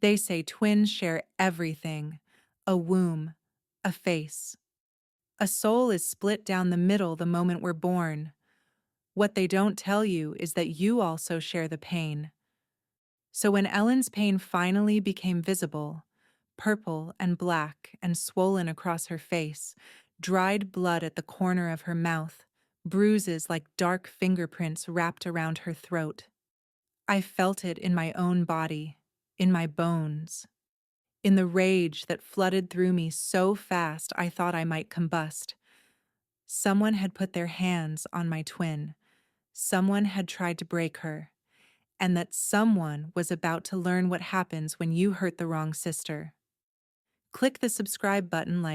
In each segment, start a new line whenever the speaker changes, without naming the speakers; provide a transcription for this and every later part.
They say twins share everything: a womb, a face. A soul is split down the middle the moment we're born. What they don't tell you is that you also share the pain. So when Ellen's pain finally became visible, purple and black and swollen across her face, dried blood at the corner of her mouth, bruises like dark fingerprints wrapped around her throat, I felt it in my own body, in my bones, in the rage that flooded through me so fast I thought I might combust. Someone had put their hands on my twin. Someone had tried to break her. And that someone was about to learn what happens when you hurt the wrong sister. Click the subscribe button,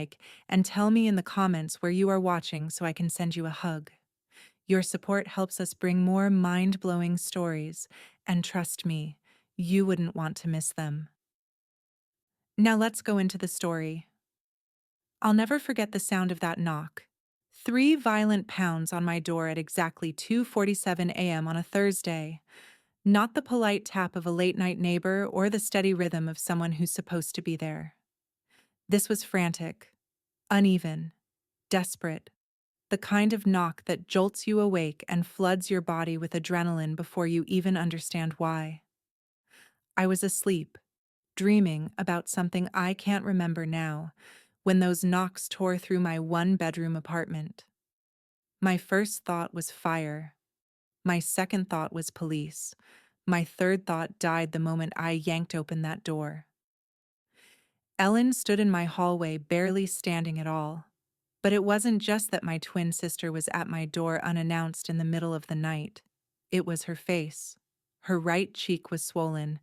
and tell me in the comments where you are watching so I can send you a hug. Your support helps us bring more mind-blowing stories, and trust me, you wouldn't want to miss them. Now let's go into the story. I'll never forget the sound of that knock. 3 violent pounds on my door at exactly 2:47 a.m. on a Thursday. Not the polite tap of a late-night neighbor or the steady rhythm of someone who's supposed to be there. This was frantic, uneven, desperate, the kind of knock that jolts you awake and floods your body with adrenaline before you even understand why. I was asleep, dreaming about something I can't remember now, when those knocks tore through my one-bedroom apartment. My first thought was fire. My second thought was police. My third thought died the moment I yanked open that door. Ellen stood in my hallway, barely standing at all. But it wasn't just that my twin sister was at my door unannounced in the middle of the night. It was her face. Her right cheek was swollen,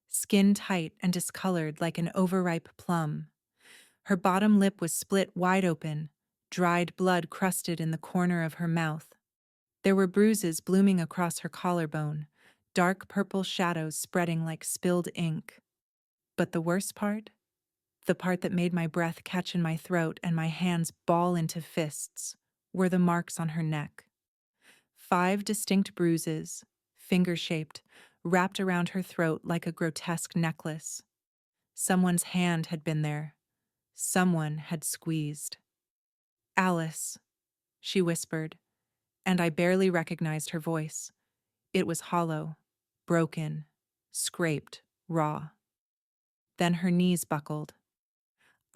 skin tight and discolored like an overripe plum. Her bottom lip was split wide open, dried blood crusted in the corner of her mouth. There were bruises blooming across her collarbone, dark purple shadows spreading like spilled ink. But the worst part? The part that made my breath catch in my throat and my hands ball into fists, were the marks on her neck. 5 distinct bruises, finger-shaped, wrapped around her throat like a grotesque necklace. Someone's hand had been there. Someone had squeezed. "Alice," she whispered, and I barely recognized her voice. It was hollow, broken, scraped, raw. Then her knees buckled.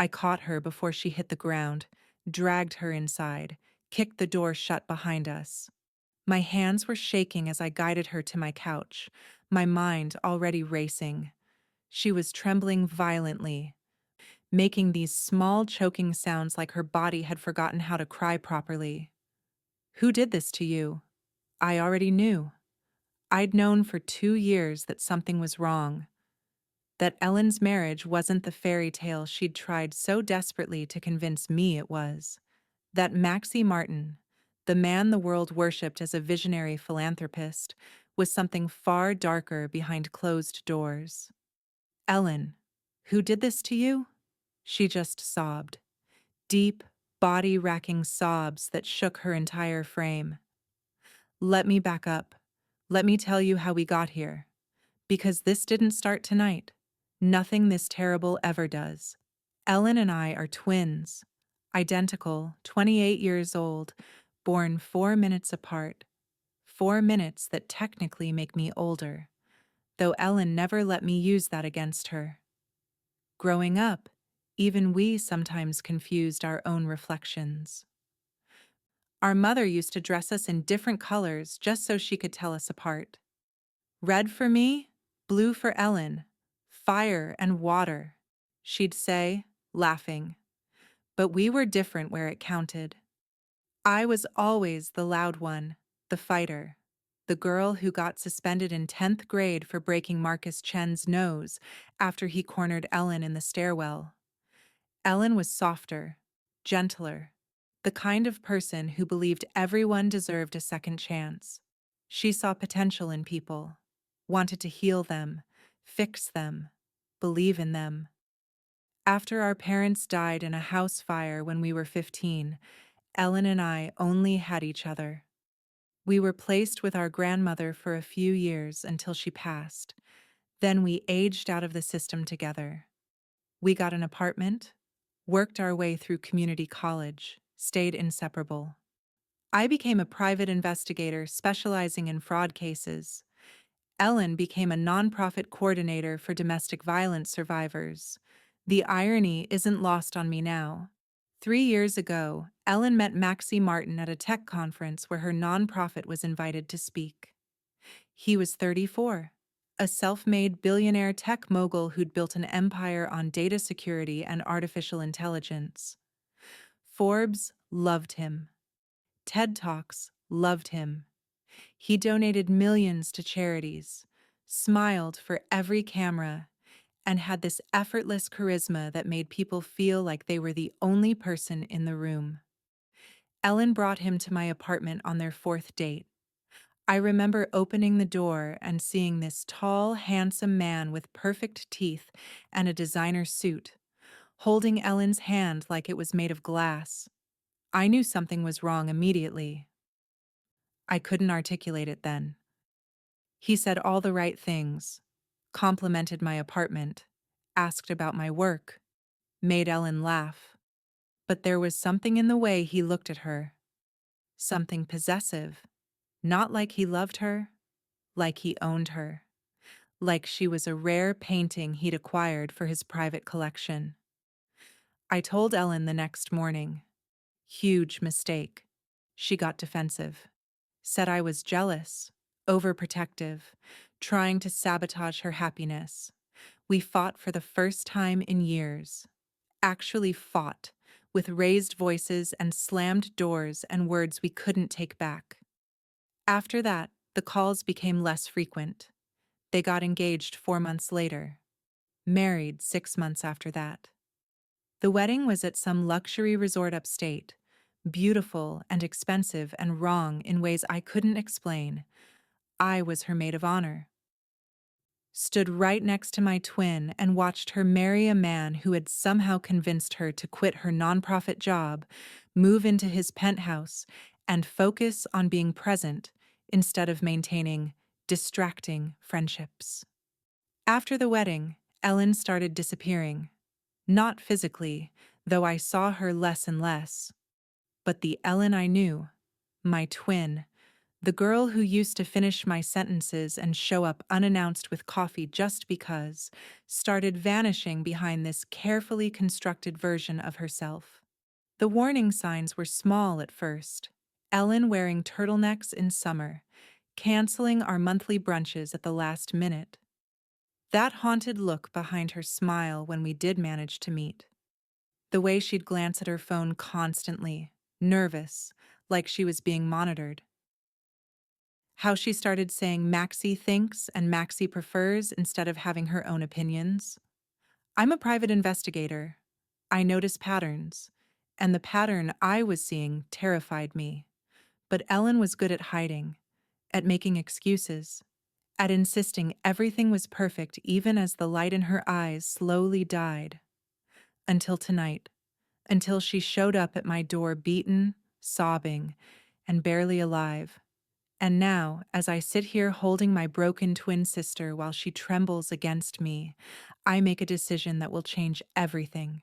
I caught her before she hit the ground, dragged her inside, kicked the door shut behind us. My hands were shaking as I guided her to my couch, my mind already racing. She was trembling violently, making these small choking sounds like her body had forgotten how to cry properly. "Who did this to you?" I already knew. I'd known for 2 years that something was wrong, that Ellen's marriage wasn't the fairy tale she'd tried so desperately to convince me it was, that Maxie Martin, the man the world worshipped as a visionary philanthropist, was something far darker behind closed doors. "Ellen, who did this to you?" She just sobbed. Deep, body-racking sobs that shook her entire frame. "Let me back up. Let me tell you how we got here. Because this didn't start tonight. Nothing this terrible ever does. Ellen and I are twins. Identical, 28 years old, born 4 minutes apart. 4 minutes that technically make me older, though Ellen never let me use that against her. Growing up, even we sometimes confused our own reflections. Our mother used to dress us in different colors just so she could tell us apart. Red for me, blue for Ellen, fire and water, she'd say, laughing. But we were different where it counted. I was always the loud one, the fighter, the girl who got suspended in 10th grade for breaking Marcus Chen's nose after he cornered Ellen in the stairwell. Ellen was softer, gentler, the kind of person who believed everyone deserved a second chance. She saw potential in people, wanted to heal them, fix them, believe in them. After our parents died in a house fire when we were 15, Ellen and I only had each other. We were placed with our grandmother for a few years until she passed. Then we aged out of the system together. We got an apartment, worked our way through community college, stayed inseparable. I became a private investigator specializing in fraud cases. Ellen became a nonprofit coordinator for domestic violence survivors. The irony isn't lost on me now. 3 years ago, Ellen met Maxie Martin at a tech conference where her nonprofit was invited to speak. He was 34, a self-made billionaire tech mogul who'd built an empire on data security and artificial intelligence. Forbes loved him. TED Talks loved him. He donated millions to charities, smiled for every camera, and had this effortless charisma that made people feel like they were the only person in the room. Ellen brought him to my apartment on their fourth date. I remember opening the door and seeing this tall, handsome man with perfect teeth and a designer suit, holding Ellen's hand like it was made of glass. I knew something was wrong immediately. I couldn't articulate it then. He said all the right things, complimented my apartment, asked about my work, made Ellen laugh. But there was something in the way he looked at her. Something possessive. Not like he loved her, like he owned her. Like she was a rare painting he'd acquired for his private collection. I told Ellen the next morning. Huge mistake. She got defensive. Said I was jealous, overprotective, trying to sabotage her happiness. We fought for the first time in years. Actually fought, with raised voices and slammed doors and words we couldn't take back. After that, the calls became less frequent. They got engaged 4 months later. Married 6 months after that. The wedding was at some luxury resort upstate, beautiful and expensive and wrong in ways I couldn't explain. I was her maid of honor. Stood right next to my twin and watched her marry a man who had somehow convinced her to quit her nonprofit job, move into his penthouse, and focus on being present instead of maintaining distracting friendships. After the wedding, Ellen started disappearing. Not physically, though I saw her less and less. But the Ellen I knew, my twin, the girl who used to finish my sentences and show up unannounced with coffee just because, started vanishing behind this carefully constructed version of herself. The warning signs were small at first. Ellen wearing turtlenecks in summer, canceling our monthly brunches at the last minute. That haunted look behind her smile when we did manage to meet. The way she'd glance at her phone constantly, nervous, like she was being monitored. How she started saying Maxie thinks and Maxie prefers instead of having her own opinions. I'm a private investigator. I notice patterns, and the pattern I was seeing terrified me. But Ellen was good at hiding, at making excuses, at insisting everything was perfect even as the light in her eyes slowly died. Until tonight, until she showed up at my door beaten, sobbing, and barely alive. And now, as I sit here holding my broken twin sister while she trembles against me, I make a decision that will change everything.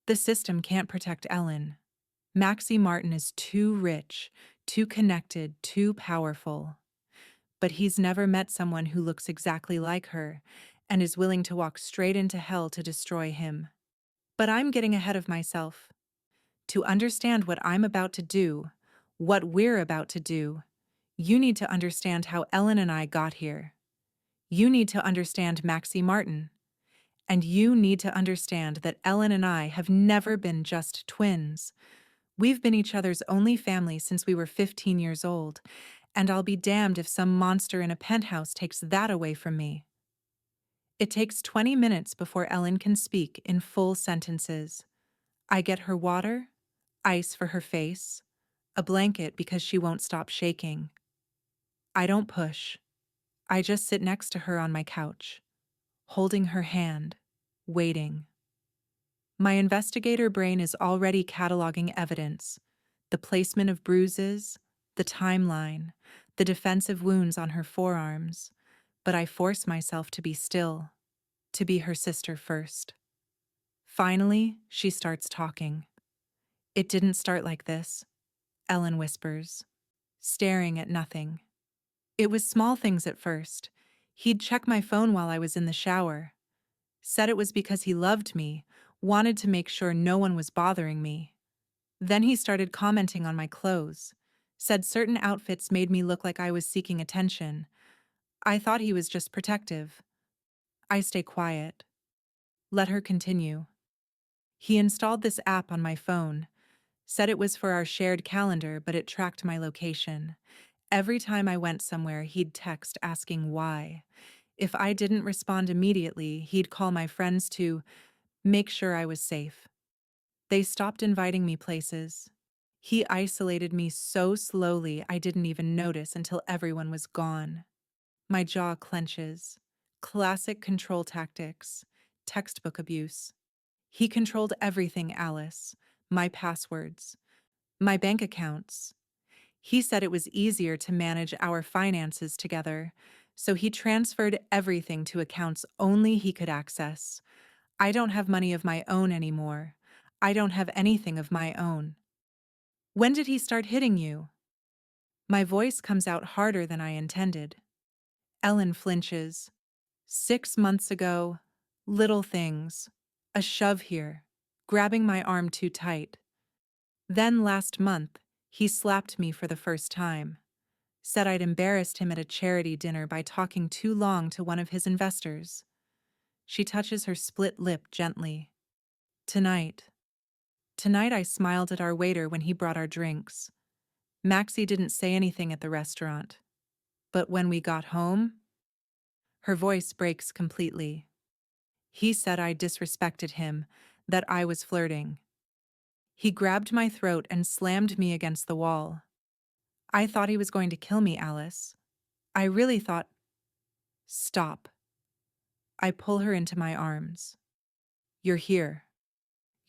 The system can't protect Ellen. Maxie Martin is too rich, too connected, too powerful. But he's never met someone who looks exactly like her and is willing to walk straight into hell to destroy him. But I'm getting ahead of myself. To understand what I'm about to do, what we're about to do, you need to understand how Ellen and I got here. You need to understand Maxie Martin. And you need to understand that Ellen and I have never been just twins. We've been each other's only family since we were 15 years old, and I'll be damned if some monster in a penthouse takes that away from me. It takes 20 minutes before Ellen can speak in full sentences. I get her water, ice for her face, a blanket because she won't stop shaking. I don't push. I just sit next to her on my couch, holding her hand, waiting. My investigator brain is already cataloging evidence, the placement of bruises, the timeline, the defensive wounds on her forearms. But I force myself to be still, to be her sister first. Finally, she starts talking. It didn't start like this, Ellen whispers, staring at nothing. It was small things at first. He'd check my phone while I was in the shower. Said it was because he loved me, wanted to make sure no one was bothering me. Then he started commenting on my clothes. Said certain outfits made me look like I was seeking attention. I thought he was just protective. I stay quiet. Let her continue. He installed this app on my phone. Said it was for our shared calendar, but it tracked my location. Every time I went somewhere, he'd text asking why. If I didn't respond immediately, he'd call my friends to make sure I was safe. They stopped inviting me places. He isolated me so slowly I didn't even notice until everyone was gone. My jaw clenches. Classic control tactics. Textbook abuse. He controlled everything, Alice. My passwords. My bank accounts. He said it was easier to manage our finances together, so he transferred everything to accounts only he could access. I don't have money of my own anymore. I don't have anything of my own. When did he start hitting you? My voice comes out harder than I intended. Ellen flinches. 6 months ago, little things. A shove here, grabbing my arm too tight. Then last month, he slapped me for the first time. Said I'd embarrassed him at a charity dinner by talking too long to one of his investors. She touches her split lip gently. Tonight. Tonight I smiled at our waiter when he brought our drinks. Maxie didn't say anything at the restaurant. But when we got home, her voice breaks completely. He said I disrespected him, that I was flirting. He grabbed my throat and slammed me against the wall. I thought he was going to kill me, Alice. I really thought. Stop. I pull her into my arms. You're here.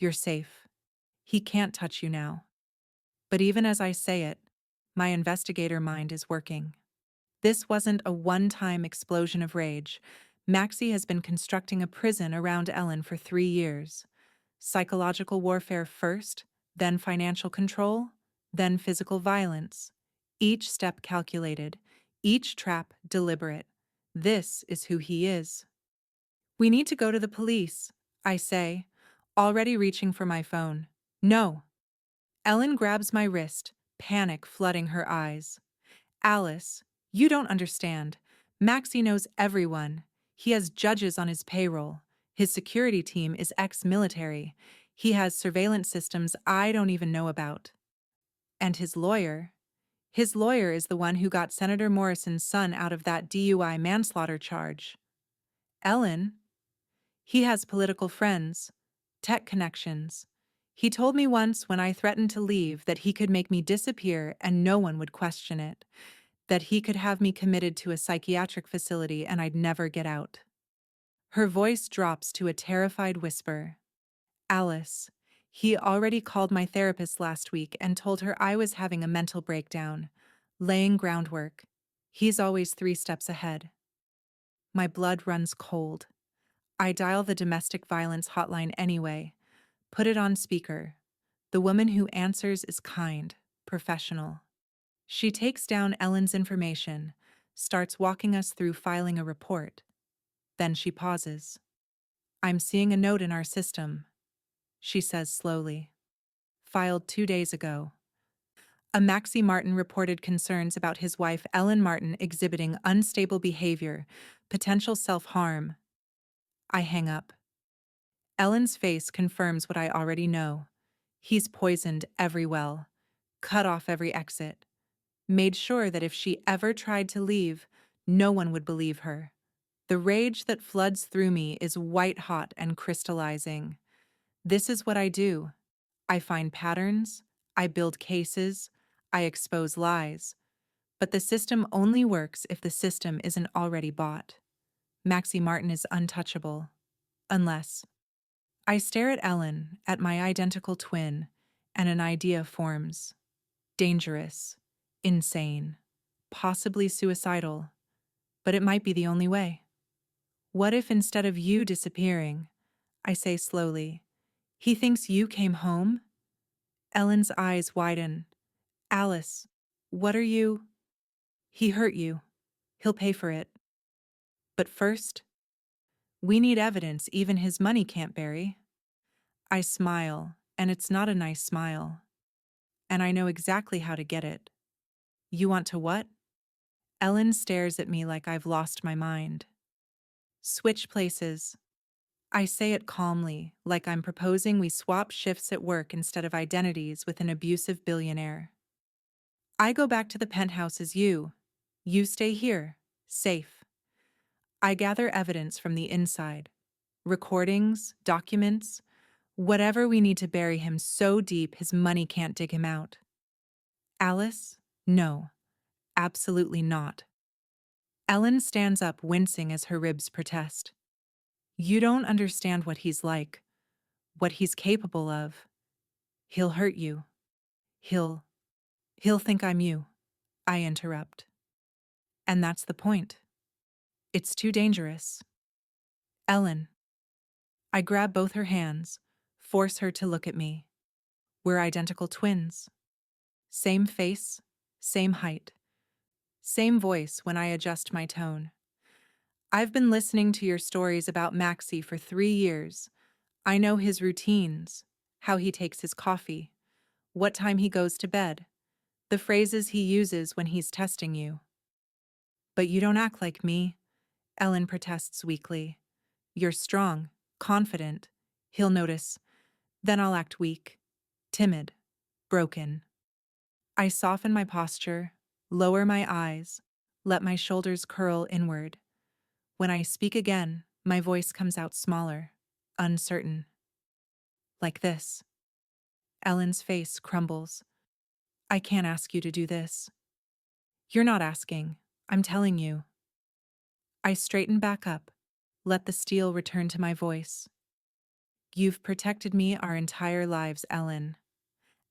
You're safe. He can't touch you now. But even as I say it, my investigator mind is working. This wasn't a one-time explosion of rage. Maxie has been constructing a prison around Ellen for 3 years. Psychological warfare first, then financial control, then physical violence. Each step calculated, each trap deliberate. This is who he is. We need to go to the police, I say, already reaching for my phone. No. Ellen grabs my wrist, panic flooding her eyes. Alice, you don't understand. Maxie knows everyone. He has judges on his payroll. His security team is ex-military. He has surveillance systems I don't even know about. And his lawyer? His lawyer is the one who got Senator Morrison's son out of that DUI manslaughter charge. Ellen? He has political friends, tech connections. He told me once when I threatened to leave that he could make me disappear and no one would question it, that he could have me committed to a psychiatric facility and I'd never get out. Her voice drops to a terrified whisper. Alice, he already called my therapist last week and told her I was having a mental breakdown, laying groundwork. He's always 3 steps ahead. My blood runs cold. I dial the domestic violence hotline anyway, put it on speaker. The woman who answers is kind, professional. She takes down Ellen's information, starts walking us through filing a report. Then she pauses. I'm seeing a note in our system, she says slowly. Filed 2 days ago. A Maxie Martin reported concerns about his wife Ellen Martin exhibiting unstable behavior, potential self-harm. I hang up. Ellen's face confirms what I already know. He's poisoned every well, cut off every exit, made sure that if she ever tried to leave, no one would believe her. The rage that floods through me is white-hot and crystallizing. This is what I do. I find patterns, I build cases, I expose lies. But the system only works if the system isn't already bought. Maxie Martin is untouchable. Unless. I stare at Ellen, at my identical twin, and an idea forms. Dangerous, insane, possibly suicidal. but it might be the only way. What if instead of you disappearing, I say slowly, he thinks you came home? Ellen's eyes widen. Alice, what are you? He hurt you. He'll pay for it. But first, we need evidence even his money can't bury. I smile, and it's not a nice smile. And I know exactly how to get it. You want to what? Ellen stares at me like I've lost my mind. Switch places. I say it calmly, like I'm proposing we swap shifts at work instead of identities with an abusive billionaire. I go back to the penthouse as you. You stay here, safe. I gather evidence from the inside. Recordings, documents, whatever we need to bury him so deep his money can't dig him out. Alice? No, absolutely not. Ellen stands up, wincing as her ribs protest. You don't understand what he's like, what he's capable of. He'll hurt you. He'll think I'm you. I interrupt. And that's the point. It's too dangerous. Ellen. I grab both her hands, force her to look at me. We're identical twins. Same face, same height, same voice when I adjust my tone. I've been listening to your stories about Maxie for 3 years. I know his routines, how he takes his coffee, what time he goes to bed, the phrases he uses when he's testing you. But you don't act like me, Ellen protests weakly. You're strong, confident. He'll notice. Then I'll act weak, timid, broken. I soften my posture, lower my eyes, let my shoulders curl inward. When I speak again, my voice comes out smaller, uncertain. Like this. Ellen's face crumbles. I can't ask you to do this. You're not asking. I'm telling you. I straighten back up, let the steel return to my voice. You've protected me our entire lives, Ellen.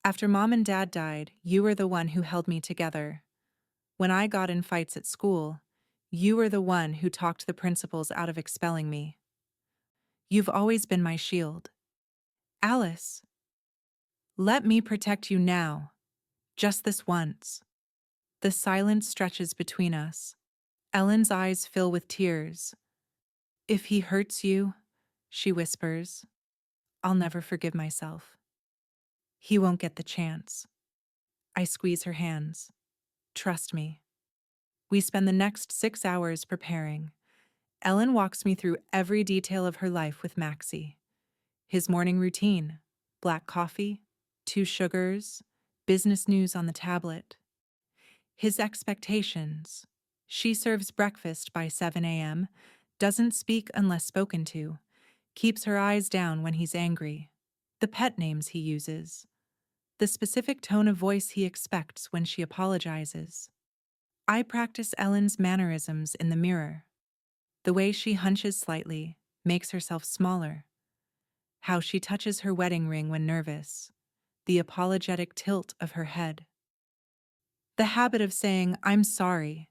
After Mom and Dad died, you were the one who held me together. When I got in fights at school, you were the one who talked the principals out of expelling me. You've always been my shield. Alice, let me protect you now, just this once. The silence stretches between us. Ellen's eyes fill with tears. If he hurts you, she whispers, I'll never forgive myself. He won't get the chance. I squeeze her hands. Trust me. We spend the next 6 hours preparing. Ellen walks me through every detail of her life with Maxie. His morning routine, black coffee, 2 sugars, business news on the tablet. His expectations. She serves breakfast by 7 a.m., doesn't speak unless spoken to, keeps her eyes down when he's angry. The pet names he uses. The specific tone of voice he expects when she apologizes. I practice Ellen's mannerisms in the mirror. The way she hunches slightly, makes herself smaller. How she touches her wedding ring when nervous. The apologetic tilt of her head. The habit of saying, I'm sorry,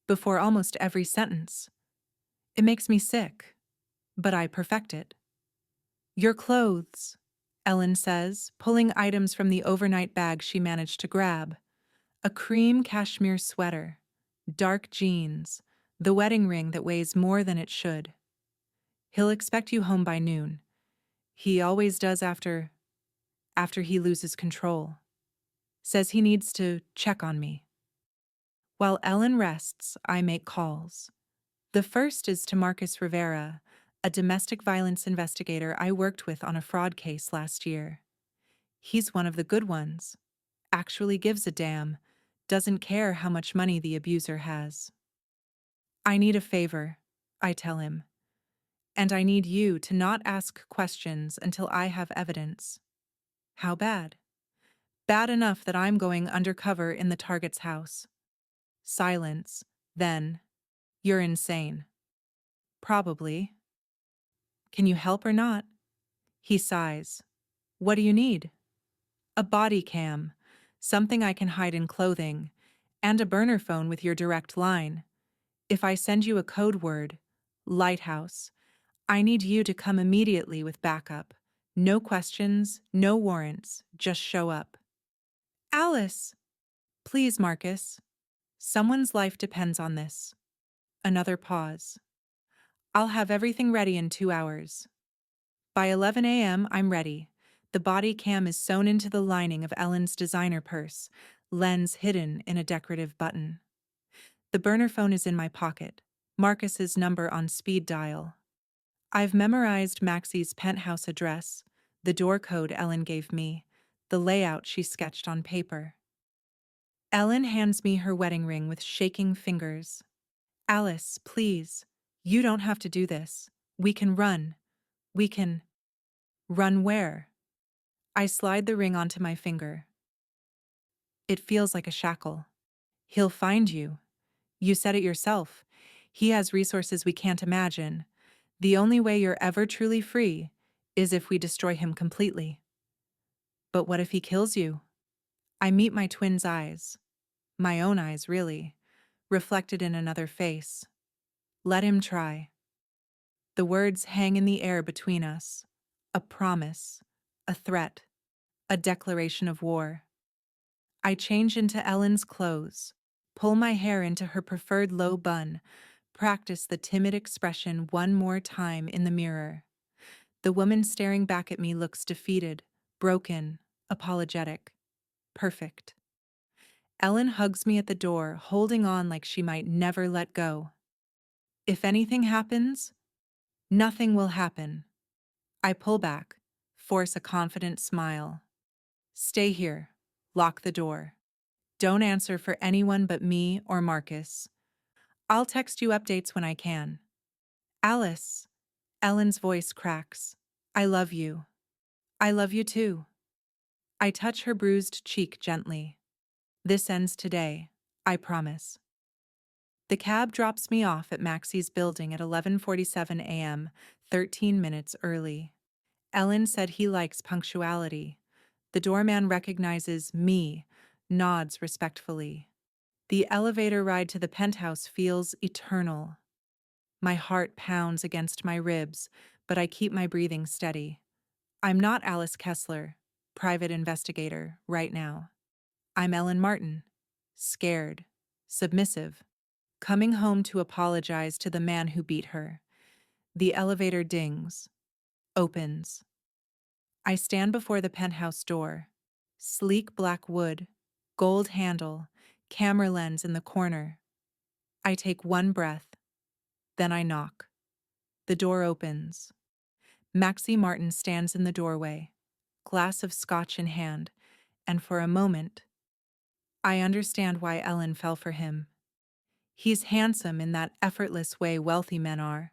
before almost every sentence. It makes me sick, but I perfect it. Your clothes, Ellen says, pulling items from the overnight bag she managed to grab. A cream cashmere sweater, dark jeans, the wedding ring that weighs more than it should. He'll expect you home by noon. He always does after he loses control. Says he needs to check on me. While Ellen rests, I make calls. The first is to Marcus Rivera, a domestic violence investigator I worked with on a fraud case last year. He's one of the good ones. Actually gives a damn. Doesn't care how much money the abuser has. I need a favor, I tell him. And I need you to not ask questions until I have evidence. How bad? Bad enough that I'm going undercover in the target's house. Silence. Then, you're insane. Probably. Can you help or not? He sighs. What do you need? A body cam, something I can hide in clothing, and a burner phone with your direct line. If I send you a code word, lighthouse, I need you to come immediately with backup. No questions, no warrants, just show up. Alice! Please, Marcus. Someone's life depends on this. Another pause. I'll have everything ready in 2 hours. By 11 a.m., I'm ready. The body cam is sewn into the lining of Ellen's designer purse, lens hidden in a decorative button. The burner phone is in my pocket, Marcus's number on speed dial. I've memorized Maxie's penthouse address, the door code Ellen gave me, the layout she sketched on paper. Ellen hands me her wedding ring with shaking fingers. Alice, please, you don't have to do this. We can run. We can… Run where? I slide the ring onto my finger. It feels like a shackle. He'll find you. You said it yourself. He has resources we can't imagine. The only way you're ever truly free is if we destroy him completely. But what if he kills you? I meet my twin's eyes. My own eyes, really. Reflected in another face. Let him try. The words hang in the air between us. A promise. A threat. A declaration of war. I change into Ellen's clothes, pull my hair into her preferred low bun, practice the timid expression one more time in the mirror. The woman staring back at me looks defeated, broken, apologetic. Perfect. Ellen hugs me at the door, holding on like she might never let go. If anything happens, nothing will happen. I pull back, force a confident smile. Stay here. Lock the door. Don't answer for anyone but me or Marcus. I'll text you updates when I can. Alice. Ellen's voice cracks. I love you. I love you too. I touch her bruised cheek gently. This ends today, I promise. The cab drops me off at Maxie's building at 11:47 a.m., 13 minutes early. Ellen said he likes punctuality. The doorman recognizes me, nods respectfully. The elevator ride to the penthouse feels eternal. My heart pounds against my ribs, but I keep my breathing steady. I'm not Alice Kessler, private investigator, right now. I'm Ellen Martin, scared, submissive, coming home to apologize to the man who beat her. The elevator dings, opens. I stand before the penthouse door. Sleek black wood, gold handle, camera lens in the corner. I take one breath, then I knock. The door opens. Maxie Martin stands in the doorway, glass of scotch in hand, and for a moment, I understand why Ellen fell for him. He's handsome in that effortless way wealthy men are.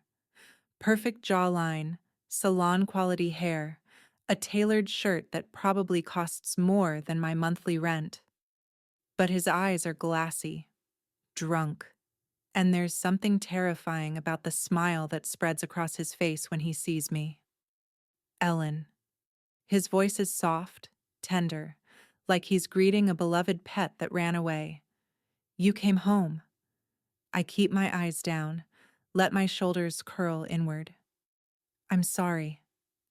Perfect jawline, salon-quality hair, a tailored shirt that probably costs more than my monthly rent. But his eyes are glassy, drunk, and there's something terrifying about the smile that spreads across his face when he sees me. Ellen. His voice is soft, tender, like he's greeting a beloved pet that ran away. You came home. I keep my eyes down, let my shoulders curl inward. I'm sorry,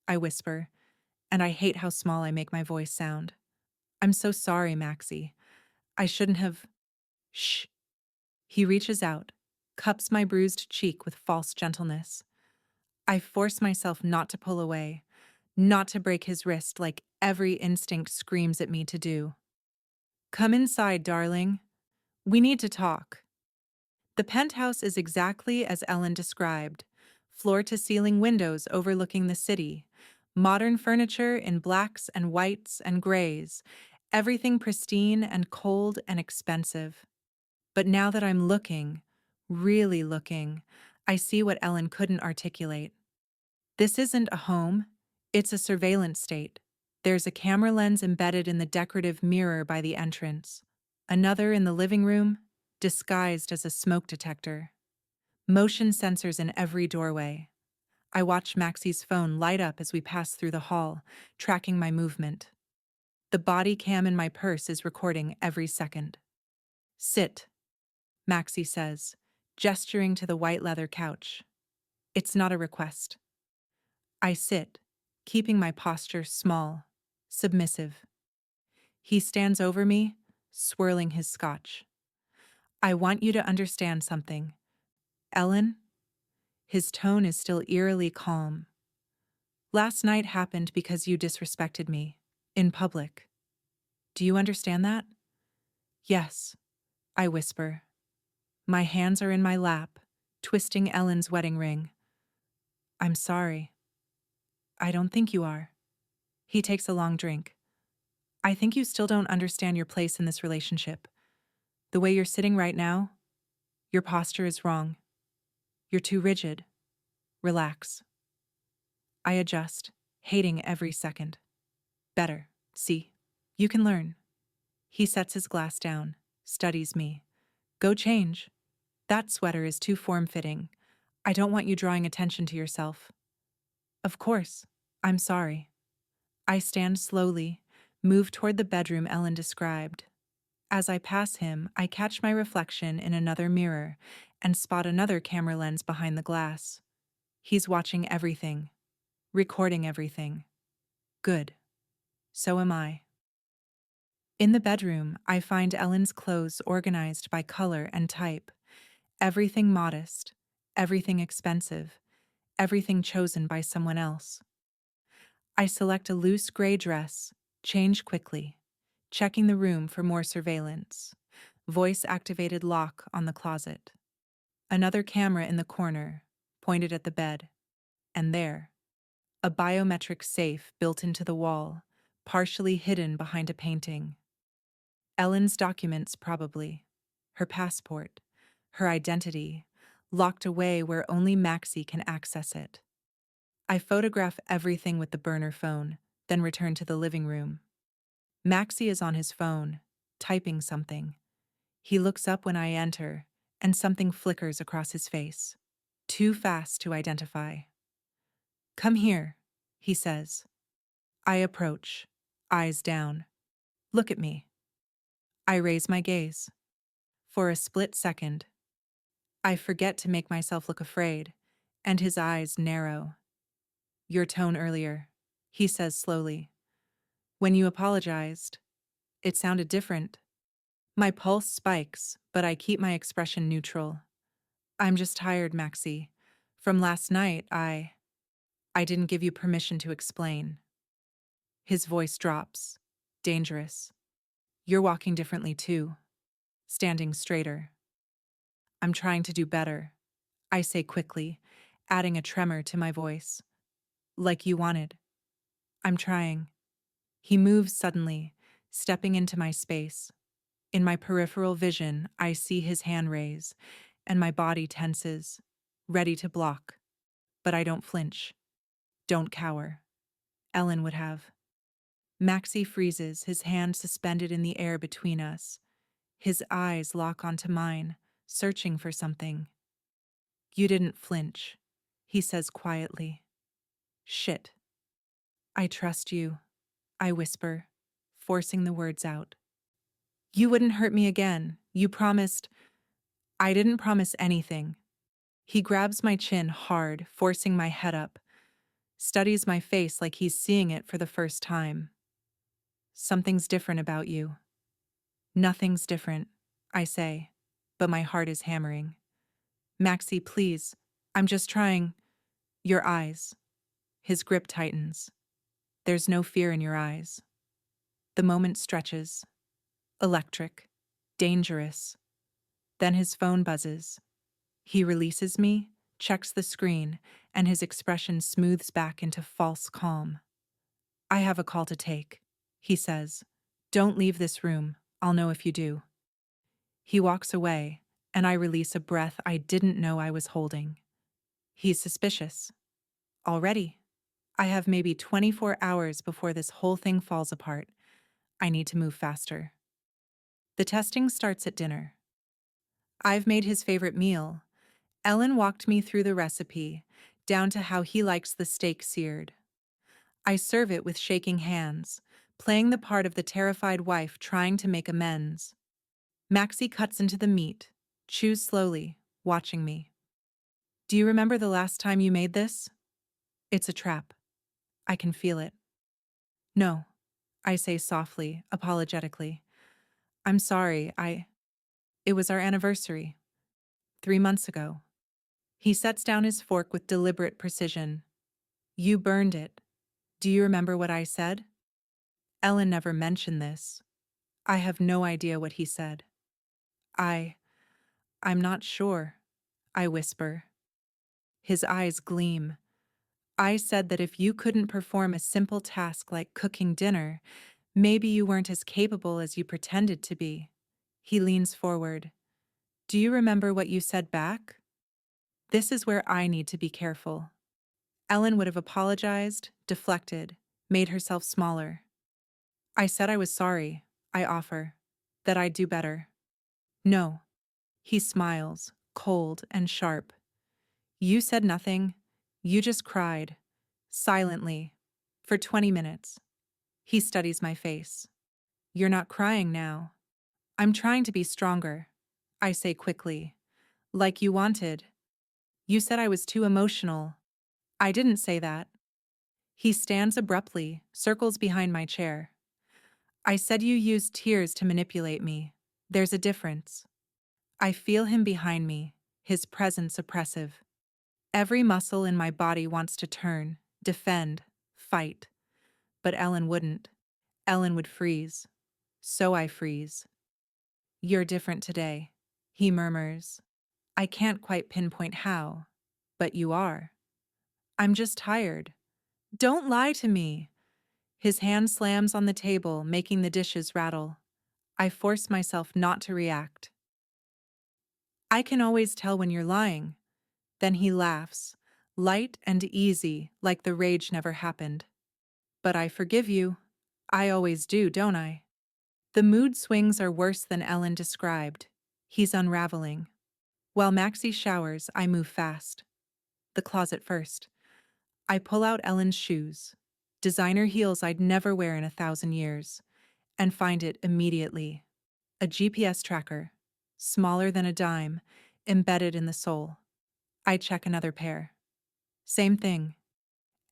I whisper, and I hate how small I make my voice sound. I'm so sorry, Maxie. I shouldn't have… Shh. He reaches out, cups my bruised cheek with false gentleness. I force myself not to pull away, not to break his wrist like every instinct screams at me to do. Come inside, darling. We need to talk. The penthouse is exactly as Ellen described, floor-to-ceiling windows overlooking the city, modern furniture in blacks and whites and grays, everything pristine and cold and expensive. But now that I'm looking, really looking, I see what Ellen couldn't articulate. This isn't a home, it's a surveillance state. There's a camera lens embedded in the decorative mirror by the entrance. Another in the living room, disguised as a smoke detector. Motion sensors in every doorway. I watch Maxie's phone light up as we pass through the hall, tracking my movement. The body cam in my purse is recording every second. Sit, Maxie says, gesturing to the white leather couch. It's not a request. I sit, keeping my posture small, submissive. He stands over me, swirling his scotch. I want you to understand something. Ellen? His tone is still eerily calm. Last night happened because you disrespected me. In public. Do you understand that? Yes, I whisper. My hands are in my lap, twisting Ellen's wedding ring. I'm sorry. I don't think you are. He takes a long drink. I think you still don't understand your place in this relationship. The way you're sitting right now, your posture is wrong. You're too rigid. Relax. I adjust, hating every second. Better. See. You can learn. He sets his glass down, studies me. Go change. That sweater is too form-fitting. I don't want you drawing attention to yourself. Of course. I'm sorry. I stand slowly, move toward the bedroom Ellen described. As I pass him, I catch my reflection in another mirror and spot another camera lens behind the glass. He's watching everything, recording everything. Good. So am I. In the bedroom, I find Ellen's clothes organized by color and type. Everything modest, everything expensive, everything chosen by someone else. I select a loose gray dress, change quickly, checking the room for more surveillance. Voice-activated lock on the closet. Another camera in the corner, pointed at the bed. And there, a biometric safe built into the wall, partially hidden behind a painting. Ellen's documents, probably. Her passport, her identity, locked away where only Maxie can access it. I photograph everything with the burner phone, then return to the living room. Maxie is on his phone, typing something. He looks up when I enter, and something flickers across his face. Too fast to identify. Come here, he says. I approach, eyes down. Look at me. I raise my gaze. For a split second, I forget to make myself look afraid, and his eyes narrow. Your tone earlier, he says slowly. When you apologized, it sounded different. My pulse spikes, but I keep my expression neutral. I'm just tired, Maxie. From last night, I didn't give you permission to explain. His voice drops. Dangerous. You're walking differently too. Standing straighter. I'm trying to do better. I say quickly, adding a tremor to my voice. Like you wanted. I'm trying. He moves suddenly, stepping into my space. In my peripheral vision, I see his hand raise, and my body tenses, ready to block. But I don't flinch. Don't cower. Ellen would have. Maxie freezes, his hand suspended in the air between us. His eyes lock onto mine, searching for something. You didn't flinch, he says quietly. Shit. I trust you, I whisper, forcing the words out. You wouldn't hurt me again. You promised. I didn't promise anything. He grabs my chin hard, forcing my head up, studies my face like he's seeing it for the first time. Something's different about you. Nothing's different, I say, but my heart is hammering. Maxie, please, I'm just trying. Your eyes. His grip tightens. There's no fear in your eyes. The moment stretches. Electric. Dangerous. Then his phone buzzes. He releases me, checks the screen, and his expression smooths back into false calm. I have a call to take, he says. Don't leave this room. I'll know if you do. He walks away, and I release a breath I didn't know I was holding. He's suspicious. Already. I have maybe 24 hours before this whole thing falls apart. I need to move faster. The testing starts at dinner. I've made his favorite meal. Ellen walked me through the recipe, down to how he likes the steak seared. I serve it with shaking hands, playing the part of the terrified wife trying to make amends. Maxie cuts into the meat, chews slowly, watching me. Do you remember the last time you made this? It's a trap. I can feel it. No, I say softly, apologetically. I'm sorry, It was our anniversary. 3 months ago. He sets down his fork with deliberate precision. You burned it. Do you remember what I said? Ellen never mentioned this. I have no idea what he said. I, I'm not sure, I whisper. His eyes gleam. I said that if you couldn't perform a simple task like cooking dinner, maybe you weren't as capable as you pretended to be. He leans forward. Do you remember what you said back? This is where I need to be careful. Ellen would have apologized, deflected, made herself smaller. I said I was sorry, I offer, that I'd do better. No. He smiles, cold and sharp. You said nothing. You just cried. Silently. For 20 minutes. He studies my face. You're not crying now. I'm trying to be stronger. I say quickly. Like you wanted. You said I was too emotional. I didn't say that. He stands abruptly, circles behind my chair. I said you used tears to manipulate me. There's a difference. I feel him behind me, his presence oppressive. Every muscle in my body wants to turn, defend, fight. But Ellen wouldn't. Ellen would freeze. So I freeze. You're different today, he murmurs. I can't quite pinpoint how, but you are. I'm just tired. Don't lie to me. His hand slams on the table, making the dishes rattle. I force myself not to react. I can always tell when you're lying. Then he laughs, light and easy, like the rage never happened. But I forgive you. I always do, don't I? The mood swings are worse than Ellen described. He's unraveling. While Maxie showers, I move fast. The closet first. I pull out Ellen's shoes, designer heels I'd never wear in 1,000 years, and find it immediately. A GPS tracker, smaller than a dime, embedded in the sole. I check another pair. Same thing.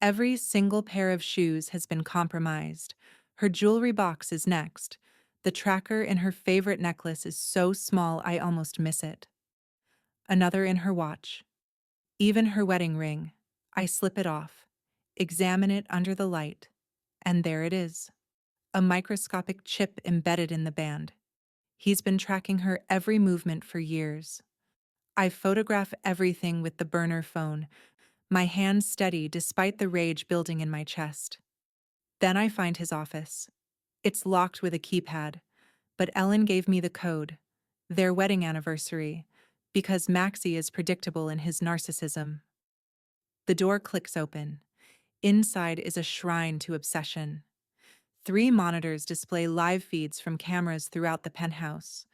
Every single pair of shoes has been compromised. Her jewelry box is next. The tracker in her favorite necklace is so small I almost miss it. Another in her watch. Even her wedding ring. I slip it off, examine it under the light, and there it is. A microscopic chip embedded in the band. He's been tracking her every movement for years. I photograph everything with the burner phone, my hands steady despite the rage building in my chest. Then I find his office. It's locked with a keypad, but Ellen gave me the code, their wedding anniversary, because Maxie is predictable in his narcissism. The door clicks open. Inside is a shrine to obsession. 3 monitors display live feeds from cameras throughout the penthouse.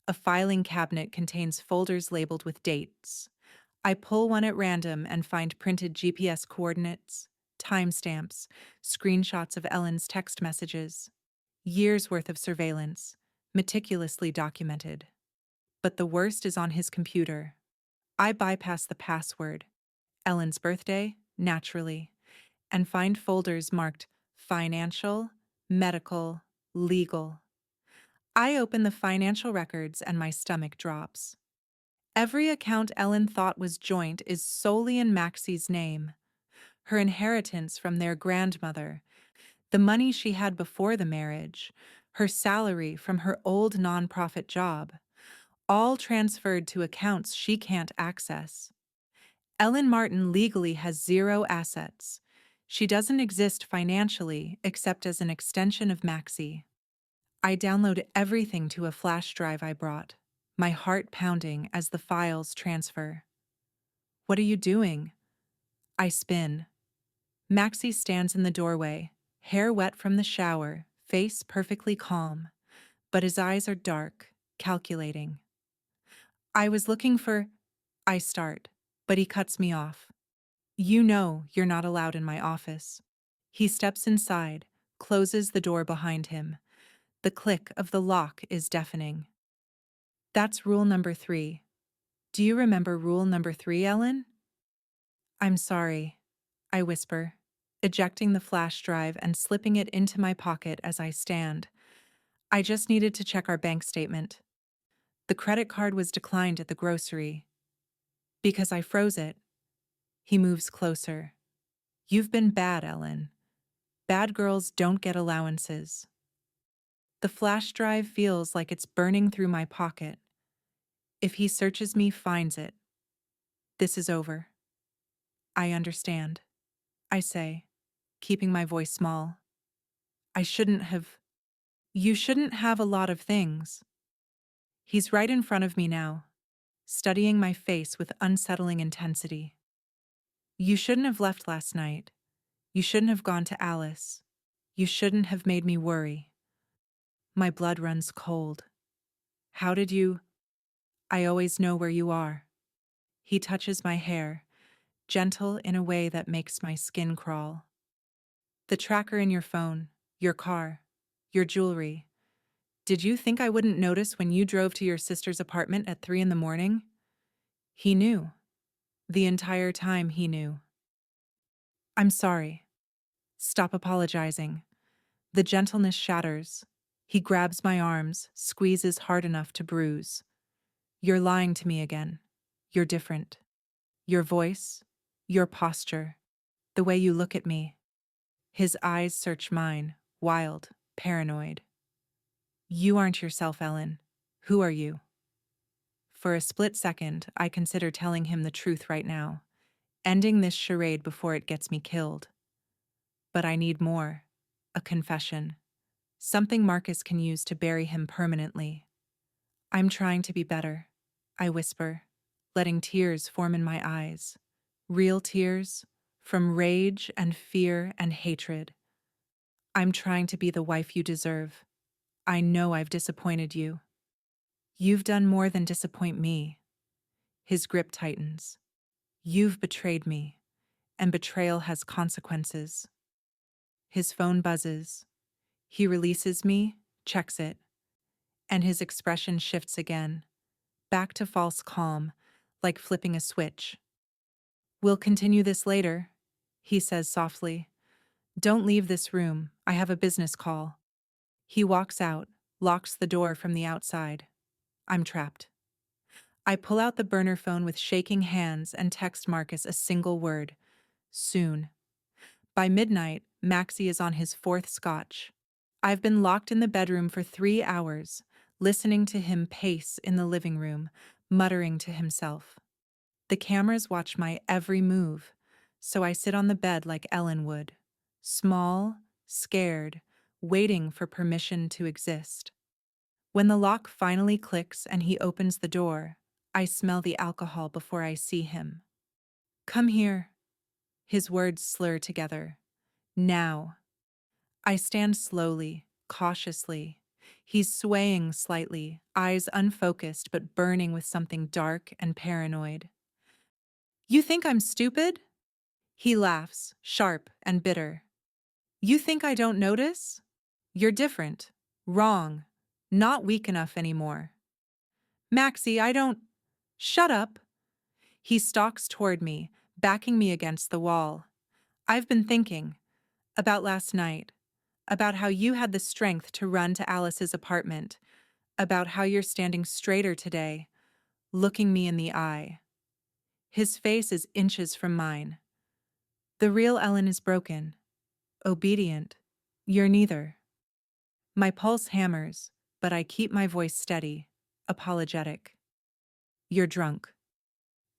A filing cabinet contains folders labeled with dates. I pull one at random and find printed GPS coordinates, timestamps, screenshots of Ellen's text messages. Years' worth of surveillance, meticulously documented. But the worst is on his computer. I bypass the password, Ellen's birthday, naturally, and find folders marked financial, medical, legal. I open the financial records and my stomach drops. Every account Ellen thought was joint is solely in Maxie's name. Her inheritance from their grandmother, the money she had before the marriage, her salary from her old nonprofit job, all transferred to accounts she can't access. Ellen Martin legally has 0 assets. She doesn't exist financially except as an extension of Maxie. I download everything to a flash drive I brought, my heart pounding as the files transfer. What are you doing? I spin. Maxie stands in the doorway, hair wet from the shower, face perfectly calm, but his eyes are dark, calculating. I was looking for... I start, but he cuts me off. You know you're not allowed in my office. He steps inside, closes the door behind him. The click of the lock is deafening. That's rule number 3. Do you remember rule number 3, Ellen? I'm sorry, I whisper, ejecting the flash drive and slipping it into my pocket as I stand. I just needed to check our bank statement. The credit card was declined at the grocery. Because I froze it. He moves closer. You've been bad, Ellen. Bad girls don't get allowances. The flash drive feels like it's burning through my pocket. If he searches me, finds it. This is over. I understand, I say, keeping my voice small. I shouldn't have. You shouldn't have a lot of things. He's right in front of me now, studying my face with unsettling intensity. You shouldn't have left last night. You shouldn't have gone to Alice. You shouldn't have made me worry. My blood runs cold. How did you? I always know where you are. He touches my hair, gentle in a way that makes my skin crawl. The tracker in your phone, your car, your jewelry. Did you think I wouldn't notice when you drove to your sister's apartment at 3 in the morning? He knew. The entire time he knew. I'm sorry. Stop apologizing. The gentleness shatters. He grabs my arms, squeezes hard enough to bruise. You're lying to me again. You're different. Your voice, your posture, the way you look at me. His eyes search mine, wild, paranoid. You aren't yourself, Ellen. Who are you? For a split second, I consider telling him the truth right now, ending this charade before it gets me killed. But I need more. A confession. Something Marcus can use to bury him permanently. I'm trying to be better, I whisper, letting tears form in my eyes. Real tears, from rage and fear and hatred. I'm trying to be the wife you deserve. I know I've disappointed you. You've done more than disappoint me. His grip tightens. You've betrayed me, and betrayal has consequences. His phone buzzes. He releases me, checks it, and his expression shifts again, back to false calm, like flipping a switch. We'll continue this later, he says softly. Don't leave this room. I have a business call. He walks out, locks the door from the outside. I'm trapped. I pull out the burner phone with shaking hands and text Marcus a single word. Soon. By midnight, Maxie is on his 4th scotch. I've been locked in the bedroom for 3 hours, listening to him pace in the living room, muttering to himself. The cameras watch my every move, so I sit on the bed like Ellen would, small, scared, waiting for permission to exist. When the lock finally clicks and he opens the door, I smell the alcohol before I see him. Come here. His words slur together. Now. I stand slowly, cautiously. He's swaying slightly, eyes unfocused but burning with something dark and paranoid. You think I'm stupid? He laughs, sharp and bitter. You think I don't notice? You're different. Wrong. Not weak enough anymore. Maxie, I don't... Shut up. He stalks toward me, backing me against the wall. I've been thinking. About last night. About how you had the strength to run to Alice's apartment. About how you're standing straighter today, looking me in the eye. His face is inches from mine. The real Ellen is broken. Obedient. You're neither. My pulse hammers, but I keep my voice steady, apologetic. You're drunk.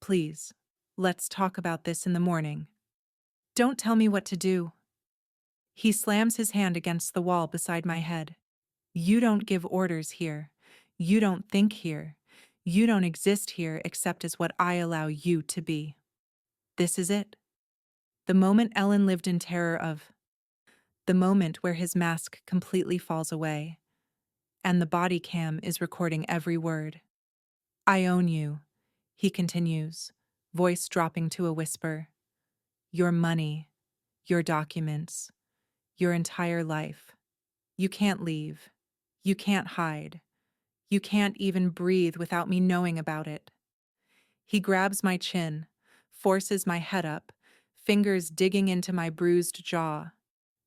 Please, let's talk about this in the morning. Don't tell me what to do. He slams his hand against the wall beside my head. You don't give orders here. You don't think here. You don't exist here except as what I allow you to be. This is it. The moment Ellen lived in terror of. The moment where his mask completely falls away. And the body cam is recording every word. I own you, he continues, voice dropping to a whisper. Your money, your documents, your entire life. You can't leave. You can't hide. You can't even breathe without me knowing about it. He grabs my chin, forces my head up, fingers digging into my bruised jaw.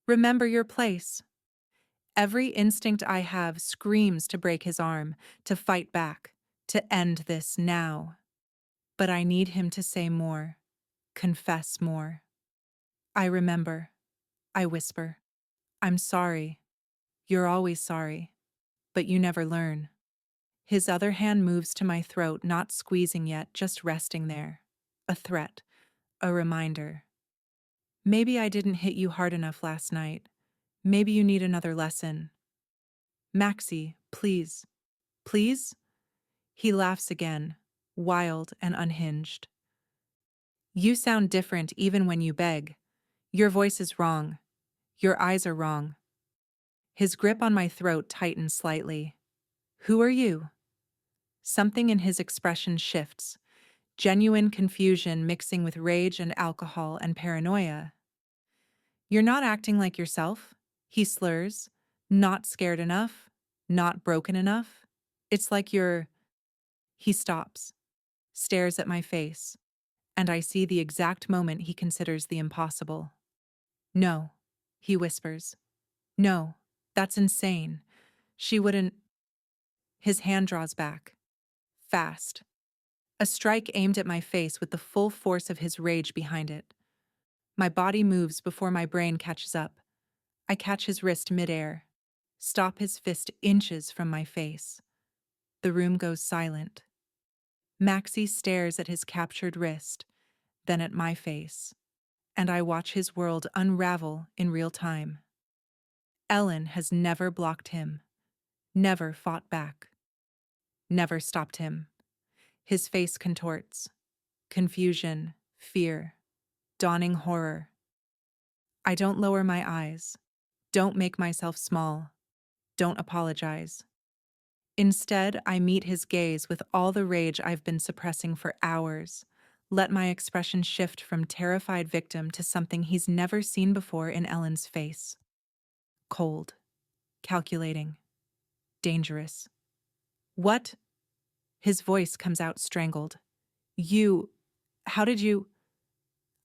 Remember your place. Every instinct I have screams to break his arm, to fight back, to end this now. But I need him to say more, confess more. I remember. I whisper. I'm sorry. You're always sorry. But you never learn. His other hand moves to my throat, not squeezing yet, just resting there. A threat. A reminder. Maybe I didn't hit you hard enough last night. Maybe you need another lesson. Maxie, please. Please? He laughs again, wild and unhinged. You sound different even when you beg. Your voice is wrong. Your eyes are wrong. His grip on my throat tightens slightly. Who are you? Something in his expression shifts, genuine confusion mixing with rage and alcohol and paranoia. You're not acting like yourself, he slurs. Not scared enough, not broken enough. It's like you're. He stops, stares at my face, and I see the exact moment he considers the impossible. No, he whispers. No, that's insane. She wouldn't. His hand draws back. Fast. A strike aimed at my face with the full force of his rage behind it. My body moves before my brain catches up. I catch his wrist midair, stop his fist inches from my face. The room goes silent. Maxie stares at his captured wrist, then at my face, and I watch his world unravel in real time. Ellen has never blocked him, never fought back, never stopped him. His face contorts. Confusion, fear, dawning horror. I don't lower my eyes, don't make myself small, don't apologize. Instead, I meet his gaze with all the rage I've been suppressing for hours, let my expression shift from terrified victim to something he's never seen before in Ellen's face. Cold, calculating, dangerous. What? His voice comes out strangled. How did you?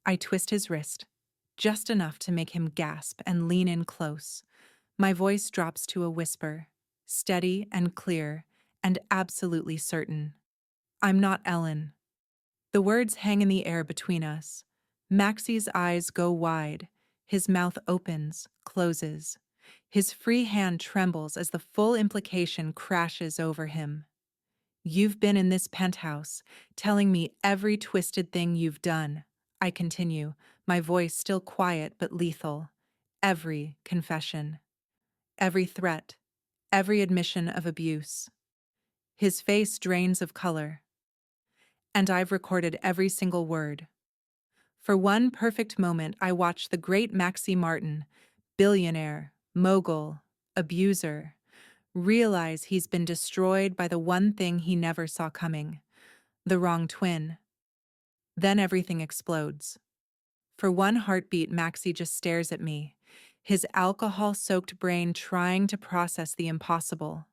I twist his wrist, just enough to make him gasp and lean in close. My voice drops to a whisper, steady and clear, and absolutely certain. I'm not Ellen. The words hang in the air between us. Maxie's eyes go wide. His mouth opens, closes. His free hand trembles as the full implication crashes over him. You've been in this penthouse, telling me every twisted thing you've done. I continue, my voice still quiet but lethal. Every confession. Every threat. Every admission of abuse. His face drains of color. And I've recorded every single word. For one perfect moment, I watched the great Maxie Martin, billionaire, mogul, abuser, realize he's been destroyed by the one thing he never saw coming, the wrong twin. Then everything explodes. For one heartbeat, Maxie just stares at me, his alcohol-soaked brain trying to process the impossible.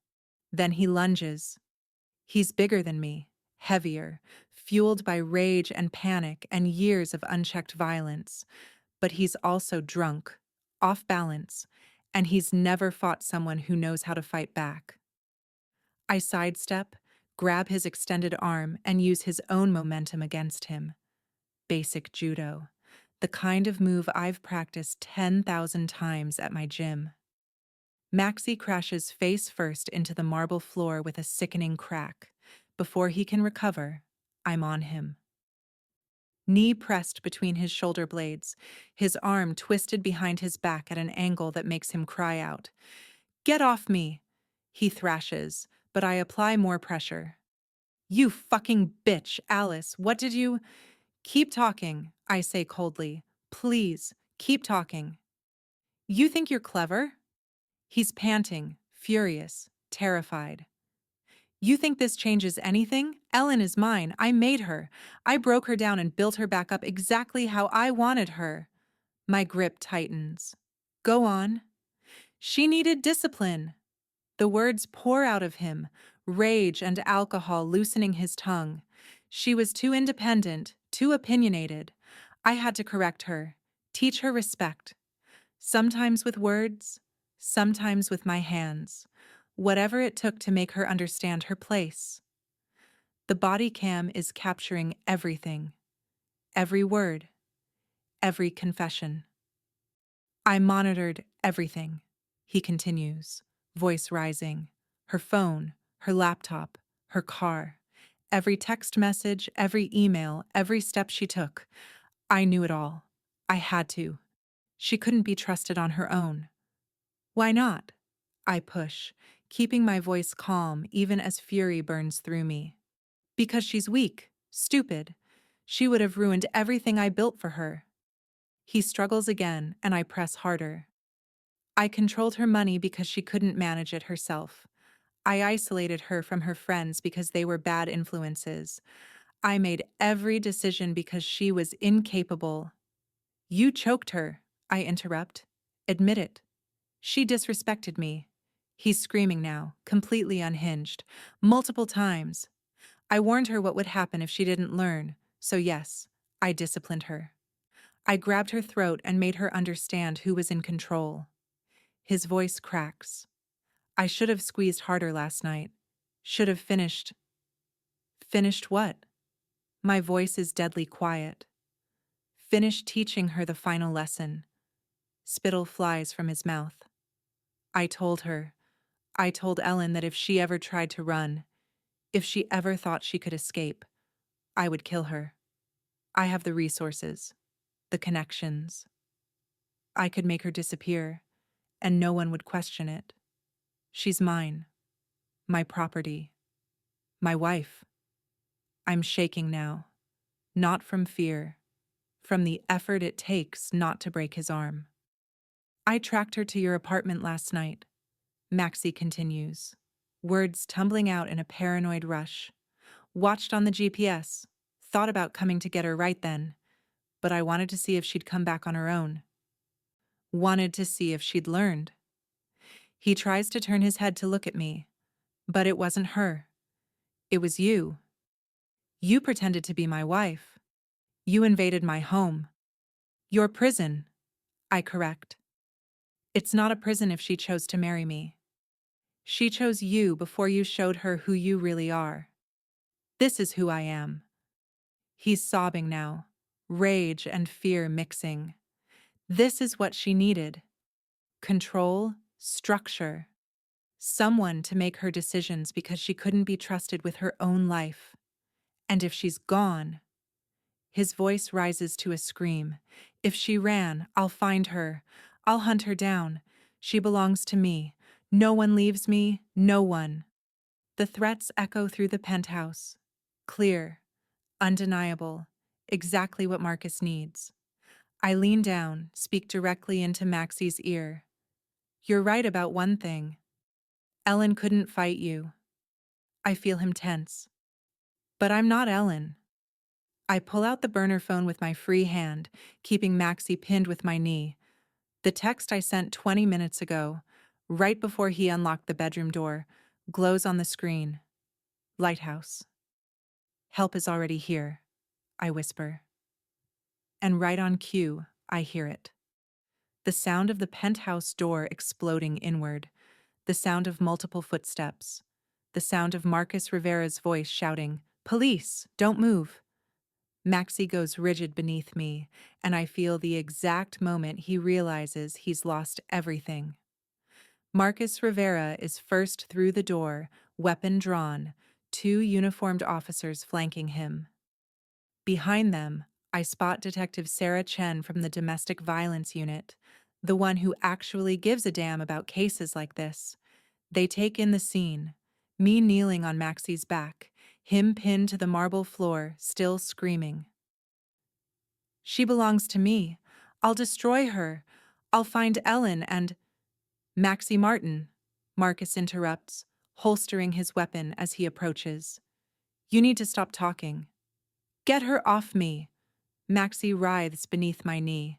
Then he lunges. He's bigger than me, heavier, fueled by rage and panic and years of unchecked violence. But he's also drunk, off balance, and he's never fought someone who knows how to fight back. I sidestep, grab his extended arm, and use his own momentum against him. Basic judo, the kind of move I've practiced 10,000 times at my gym. Maxie crashes face first into the marble floor with a sickening crack. Before he can recover, I'm on him. Knee pressed between his shoulder blades, his arm twisted behind his back at an angle that makes him cry out. Get off me! He thrashes, but I apply more pressure. You fucking bitch, Alice, what did you— Keep talking, I say coldly. Please, keep talking. You think you're clever? He's panting, furious, terrified. You think this changes anything? Ellen is mine. I made her. I broke her down and built her back up exactly how I wanted her. My grip tightens. Go on. She needed discipline. The words pour out of him, rage and alcohol loosening his tongue. She was too independent, too opinionated. I had to correct her, teach her respect. Sometimes with words, sometimes with my hands. Whatever it took to make her understand her place. The body cam is capturing everything, every word, every confession. I monitored everything, he continues, voice rising. Her phone, her laptop, her car. Every text message, every email, every step she took. I knew it all. I had to. She couldn't be trusted on her own. Why not? I push, keeping my voice calm even as fury burns through me. Because she's weak, stupid. She would have ruined everything I built for her. He struggles again, and I press harder. I controlled her money because she couldn't manage it herself. I isolated her from her friends because they were bad influences. I made every decision because she was incapable. You choked her, I interrupt. Admit it. She disrespected me. He's screaming now, completely unhinged, multiple times. I warned her what would happen if she didn't learn, so yes, I disciplined her. I grabbed her throat and made her understand who was in control. His voice cracks. I should have squeezed harder last night. Should have finished. Finished what? My voice is deadly quiet. Finished teaching her the final lesson. Spittle flies from his mouth. I told her. I told Ellen that if she ever tried to run, if she ever thought she could escape, I would kill her. I have the resources, the connections. I could make her disappear, and no one would question it. She's mine, my property, my wife. I'm shaking now, not from fear, from the effort it takes not to break his arm. I tracked her to your apartment last night, Maxie continues, words tumbling out in a paranoid rush. Watched on the GPS, thought about coming to get her right then, but I wanted to see if she'd come back on her own. Wanted to see if she'd learned. He tries to turn his head to look at me, but it wasn't her. It was you. You pretended to be my wife. You invaded my home. Your prison, I correct. It's not a prison if she chose to marry me. She chose you before you showed her who you really are. This is who I am. He's sobbing now, rage and fear mixing. This is what she needed. Control, structure. Someone to make her decisions because she couldn't be trusted with her own life. And if she's gone, his voice rises to a scream. If she ran, I'll find her. I'll hunt her down. She belongs to me. No one leaves me, no one. The threats echo through the penthouse. Clear, undeniable, exactly what Marcus needs. I lean down, speak directly into Maxie's ear. You're right about one thing. Ellen couldn't fight you. I feel him tense. But I'm not Ellen. I pull out the burner phone with my free hand, keeping Maxie pinned with my knee. The text I sent 20 minutes ago, right before he unlocked the bedroom door, glows on the screen. Lighthouse. Help is already here, I whisper. And right on cue, I hear it. The sound of the penthouse door exploding inward, the sound of multiple footsteps, the sound of Marcus Rivera's voice shouting, "Police, don't move." Maxie goes rigid beneath me, and I feel the exact moment he realizes he's lost everything. Marcus Rivera is first through the door, weapon drawn, two uniformed officers flanking him. Behind them, I spot Detective Sarah Chen from the Domestic Violence Unit, the one who actually gives a damn about cases like this. They take in the scene, me kneeling on Maxie's back, him pinned to the marble floor, still screaming. She belongs to me. I'll destroy her. I'll find Ellen and— Maxie Martin, Marcus interrupts, holstering his weapon as he approaches. You need to stop talking. Get her off me. Maxie writhes beneath my knee.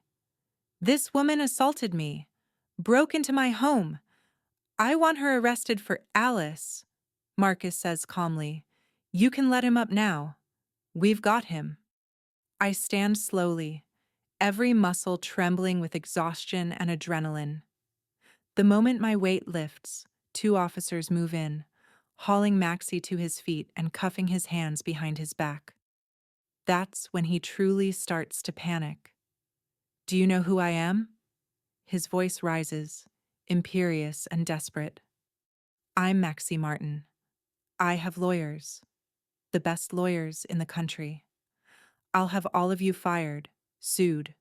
This woman assaulted me, broke into my home. I want her arrested for Alice, Marcus says calmly. You can let him up now. We've got him. I stand slowly, every muscle trembling with exhaustion and adrenaline. The moment my weight lifts, two officers move in, hauling Maxie to his feet and cuffing his hands behind his back. That's when he truly starts to panic. Do you know who I am? His voice rises, imperious and desperate. I'm Maxie Martin. I have lawyers, the best lawyers in the country. I'll have all of you fired, sued,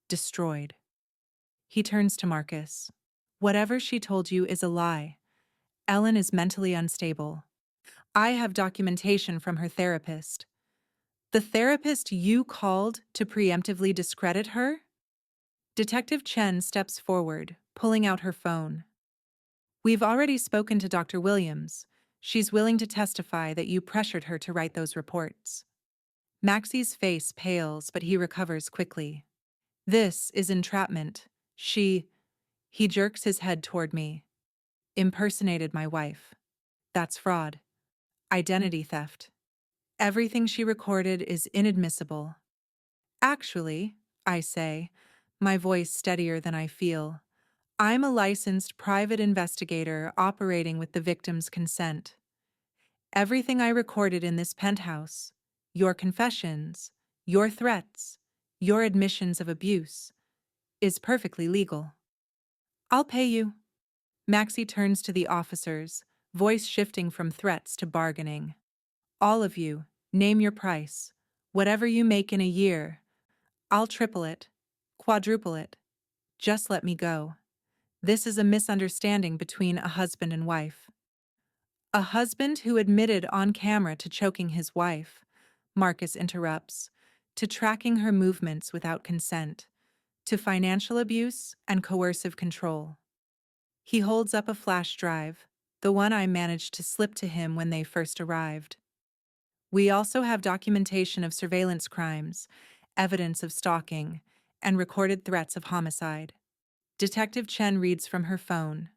destroyed. He turns to Marcus. Whatever she told you is a lie. Ellen is mentally unstable. I have documentation from her therapist. The therapist you called to preemptively discredit her? Detective Chen steps forward, pulling out her phone. We've already spoken to Dr. Williams. She's willing to testify that you pressured her to write those reports. Maxie's face pales, but he recovers quickly. This is entrapment. He jerks his head toward me. Impersonated my wife. That's fraud. Identity theft. Everything she recorded is inadmissible. Actually, I say, my voice steadier than I feel, I'm a licensed private investigator operating with the victim's consent. Everything I recorded in this penthouse, your confessions, your threats, your admissions of abuse, is perfectly legal. I'll pay you. Maxie turns to the officers, voice shifting from threats to bargaining. All of you, name your price. Whatever you make in a year, I'll triple it, quadruple it. Just let me go. This is a misunderstanding between a husband and wife. A husband who admitted on camera to choking his wife, Marcus interrupts, to tracking her movements without consent, to financial abuse and coercive control. He holds up a flash drive, the one I managed to slip to him when they first arrived. We also have documentation of surveillance crimes, evidence of stalking, and recorded threats of homicide. Detective Chen reads from her phone.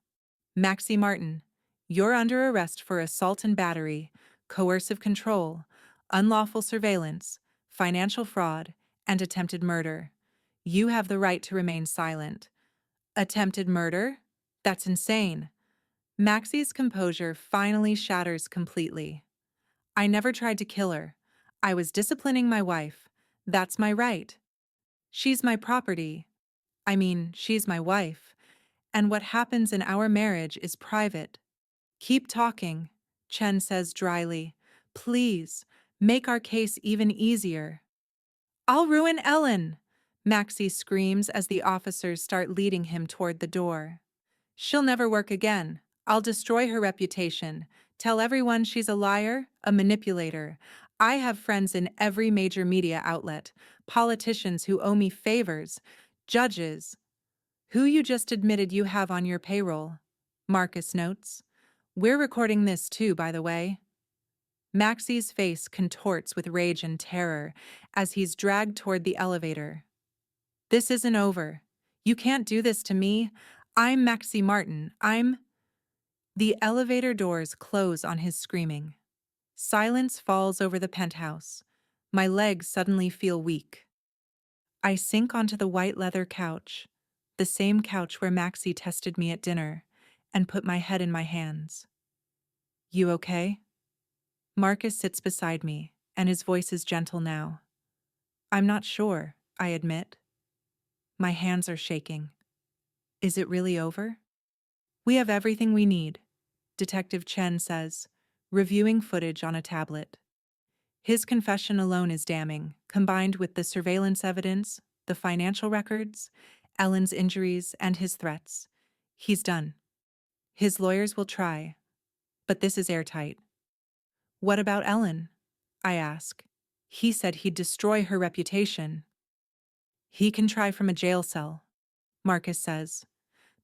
Maxie Martin, you're under arrest for assault and battery, coercive control, unlawful surveillance, financial fraud, and attempted murder. You have the right to remain silent. Attempted murder? That's insane. Maxie's composure finally shatters completely. I never tried to kill her. I was disciplining my wife. That's my right. She's my property. I mean, she's my wife. And what happens in our marriage is private. Keep talking, Chen says dryly. Please, make our case even easier. I'll ruin Ellen, Maxie screams as the officers start leading him toward the door. She'll never work again. I'll destroy her reputation. Tell everyone she's a liar, a manipulator. I have friends in every major media outlet, politicians who owe me favors, judges, who you just admitted you have on your payroll. Marcus notes. We're recording this too, by the way. Maxie's face contorts with rage and terror as he's dragged toward the elevator. This isn't over. You can't do this to me. I'm Maxie Martin. The elevator doors close on his screaming. Silence falls over the penthouse. My legs suddenly feel weak. I sink onto the white leather couch, the same couch where Maxie tested me at dinner, and put my head in my hands. You okay? Marcus sits beside me, and his voice is gentle now. I'm not sure, I admit. My hands are shaking. Is it really over? We have everything we need, Detective Chen says, reviewing footage on a tablet. His confession alone is damning, combined with the surveillance evidence, the financial records, Ellen's injuries, and his threats. He's done. His lawyers will try, but this is airtight. What about Ellen? I ask. He said he'd destroy her reputation. He can try from a jail cell, Marcus says.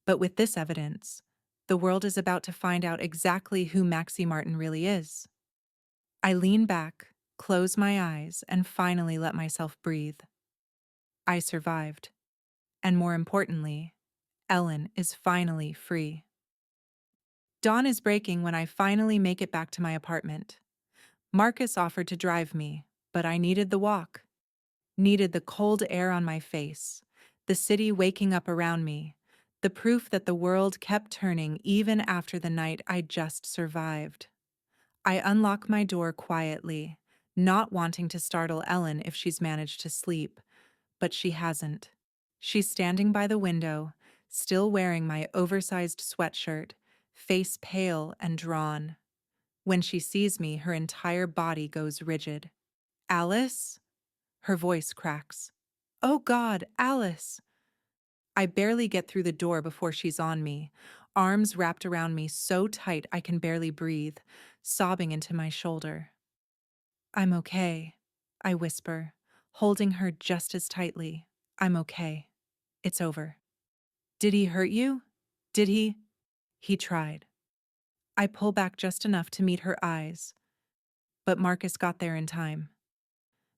But with this evidence, the world is about to find out exactly who Maxie Martin really is. I lean back, close my eyes, and finally let myself breathe. I survived. And more importantly, Ellen is finally free. Dawn is breaking when I finally make it back to my apartment. Marcus offered to drive me, But I needed the walk, needed the cold air on my face, the city waking up around me, the proof that the world kept turning even after the night I just survived. I unlock my door quietly, not wanting to startle Ellen if she's managed to sleep, but she hasn't. She's standing by the window, still wearing my oversized sweatshirt, face pale and drawn. When she sees me, her entire body goes rigid. "Alice?" Her voice cracks. "Oh God, Alice!" I barely get through the door before she's on me, arms wrapped around me so tight I can barely breathe, sobbing into my shoulder. "I'm okay," I whisper, holding her just as tightly. "I'm okay. It's over." "Did he hurt you? Did he?" "He tried." I pull back just enough to meet her eyes, but Marcus got there in time.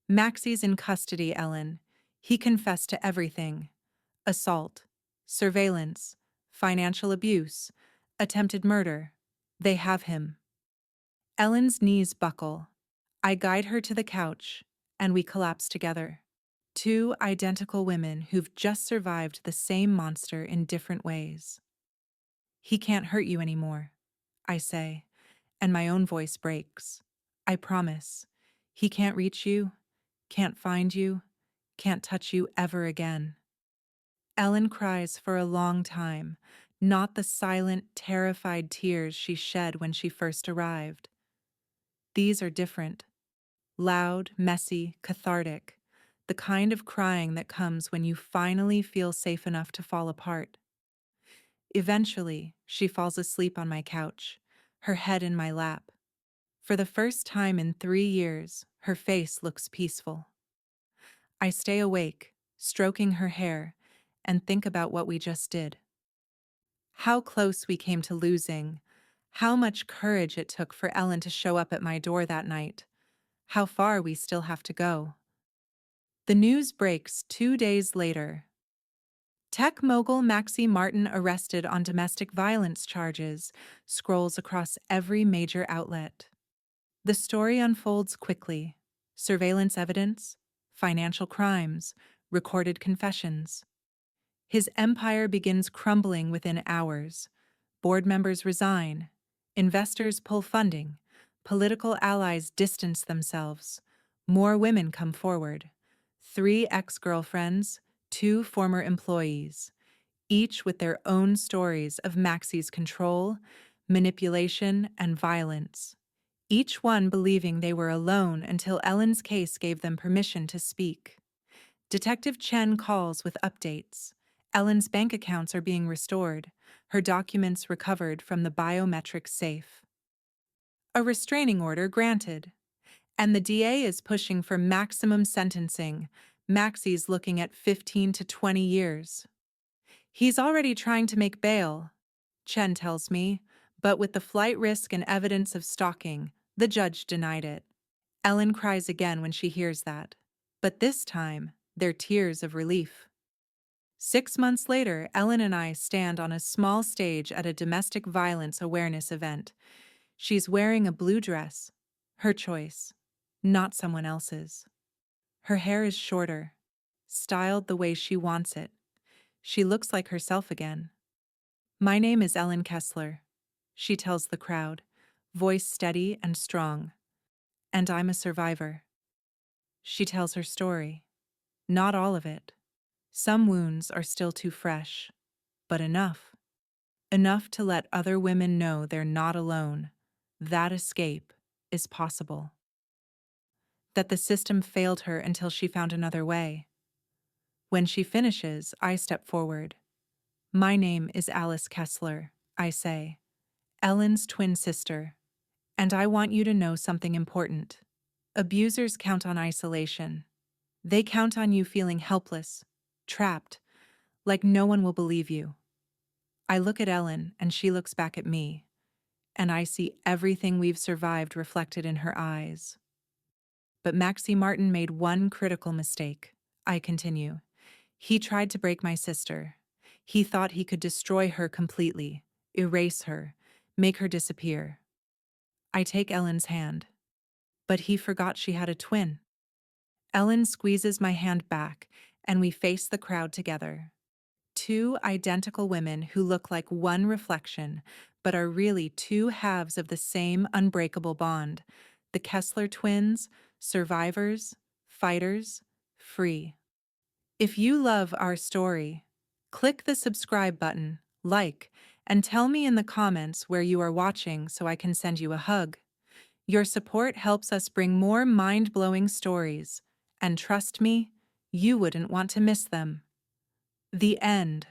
"Maxie's in custody, Ellen. He confessed to everything: assault, surveillance, financial abuse, attempted murder. They have him." Ellen's knees buckle. I guide her to the couch, and we collapse together. Two identical women who've just survived the same monster in different ways. "He can't hurt you anymore," I say, and my own voice breaks. "I promise. He can't reach you, can't find you, can't touch you ever again." Ellen cries for a long time, not the silent, terrified tears she shed when she first arrived. These are different. Loud, messy, cathartic. The kind of crying that comes when you finally feel safe enough to fall apart. Eventually, she falls asleep on my couch, her head in my lap. For the first time in 3 years, her face looks peaceful. I stay awake, stroking her hair, and think about what we just did. How close we came to losing, how much courage it took for Ellen to show up at my door that night, how far we still have to go. The news breaks 2 days later. Tech mogul Maxie Martin arrested on domestic violence charges scrolls across every major outlet. The story unfolds quickly. Surveillance evidence, financial crimes, recorded confessions. His empire begins crumbling within hours. Board members resign. Investors pull funding. Political allies distance themselves. More women come forward. 3 ex-girlfriends, 2 former employees, each with their own stories of Maxie's control, manipulation, and violence. Each one believing they were alone until Ellen's case gave them permission to speak. Detective Chen calls with updates. Ellen's bank accounts are being restored, her documents recovered from the biometric safe. A restraining order granted. And the DA is pushing for maximum sentencing. Maxie's looking at 15 to 20 years. He's already trying to make bail, Chen tells me, but with the flight risk and evidence of stalking, the judge denied it. Ellen cries again when she hears that, but this time, they're tears of relief. 6 months later, Ellen and I stand on a small stage at a domestic violence awareness event. She's wearing a blue dress, her choice, not someone else's. Her hair is shorter, styled the way she wants it. She looks like herself again. "My name is Ellen Kessler," she tells the crowd, voice steady and strong. "And I'm a survivor." She tells her story. Not all of it. Some wounds are still too fresh, but enough. Enough to let other women know they're not alone. That escape is possible. That the system failed her until she found another way. When she finishes, I step forward. "My name is Alice Kessler," I say, "Ellen's twin sister. And I want you to know something important. Abusers count on isolation. They count on you feeling helpless, trapped, like no one will believe you." I look at Ellen and she looks back at me, and I see everything we've survived reflected in her eyes. But Maxie Martin made one critical mistake, I continue. He tried to break my sister. He thought he could destroy her completely, erase her, make her disappear. I take Ellen's hand. But he forgot she had a twin. Ellen squeezes my hand back, and we face the crowd together. Two identical women who look like one reflection, but are really two halves of the same unbreakable bond. The Kessler twins, survivors, fighters, free. If you love our story, click the subscribe button, like, and tell me in the comments where you are watching so I can send you a hug. Your support helps us bring more mind-blowing stories, and trust me, you wouldn't want to miss them. The end.